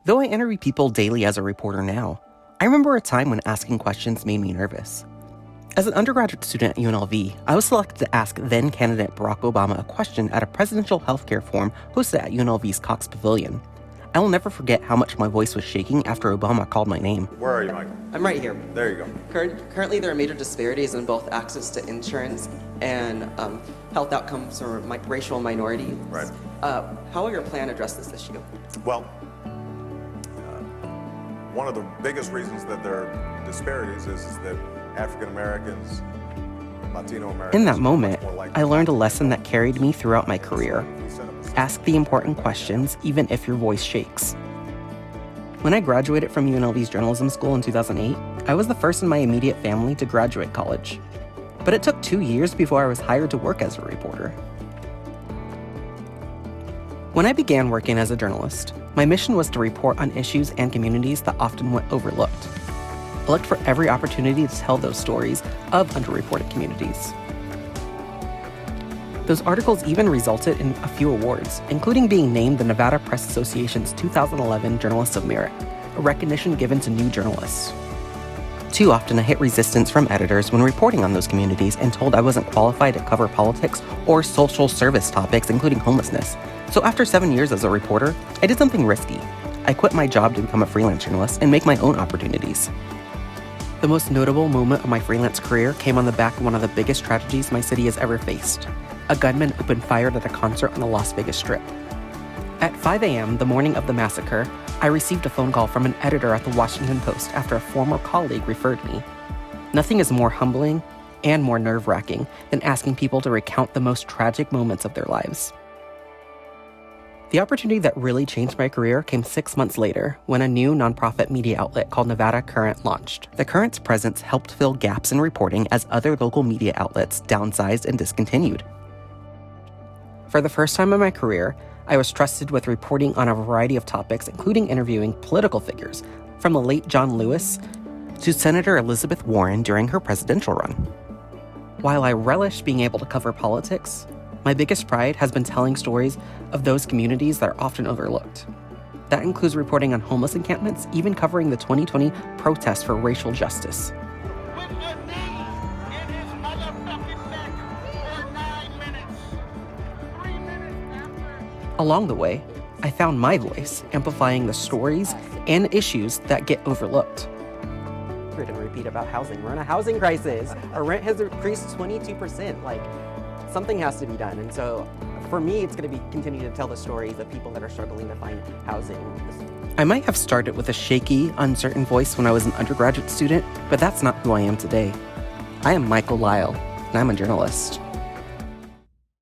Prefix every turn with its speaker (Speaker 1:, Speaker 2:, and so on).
Speaker 1: Though I interview people daily as a reporter now, I remember a time when asking questions made me nervous. As an undergraduate student at UNLV, I was selected to ask then-candidate Barack Obama a question at a presidential healthcare forum hosted at UNLV's Cox Pavilion. I will never forget how much my voice was shaking after Obama called my name.
Speaker 2: Where are you, Michael?
Speaker 3: I'm right here.
Speaker 2: There you go.
Speaker 3: Currently, there are major disparities in both access to insurance and health outcomes for racial minorities.
Speaker 2: Right.
Speaker 3: How will your plan address this issue?
Speaker 2: Well, one of the biggest reasons that there are disparities is that African Americans, Latino Americans...
Speaker 1: In that moment, I learned a lesson that carried me throughout my career. Ask the important questions, even if your voice shakes. When I graduated from UNLV's journalism school in 2008, I was the first in my immediate family to graduate college. But it took 2 years before I was hired to work as a reporter. When I began working as a journalist, my mission was to report on issues and communities that often went overlooked. I looked for every opportunity to tell those stories of underreported communities. Those articles even resulted in a few awards, including being named the Nevada Press Association's 2011 Journalist of Merit, a recognition given to new journalists. Too often I hit resistance from editors when reporting on those communities and told I wasn't qualified to cover politics or social service topics, including homelessness. So after 7 years as a reporter, I did something risky. I quit my job to become a freelance journalist and make my own opportunities. The most notable moment of my freelance career came on the back of one of the biggest tragedies my city has ever faced. A gunman opened fire at a concert on the Las Vegas Strip. At 5 a.m. the morning of the massacre, I received a phone call from an editor at the Washington Post after a former colleague referred me. Nothing is more humbling and more nerve-wracking than asking people to recount the most tragic moments of their lives. The opportunity that really changed my career came 6 months later when a new nonprofit media outlet called Nevada Current launched. The Current's presence helped fill gaps in reporting as other local media outlets downsized and discontinued. For the first time in my career, I was trusted with reporting on a variety of topics, including interviewing political figures, from the late John Lewis to Senator Elizabeth Warren during her presidential run. While I relish being able to cover politics, my biggest pride has been telling stories of those communities that are often overlooked. That includes reporting on homeless encampments, even covering the 2020 protests for racial justice. Along the way, I found my voice, amplifying the stories and issues that get overlooked. We're going to repeat about housing. We're in a housing crisis. Our rent has increased 22%. Something has to be done. And so for me, it's going to be continue to tell the stories of people that are struggling to find housing. I might have started with a shaky, uncertain voice when I was an undergraduate student, but that's not who I am today. I am Michael Lyle, and I'm a journalist.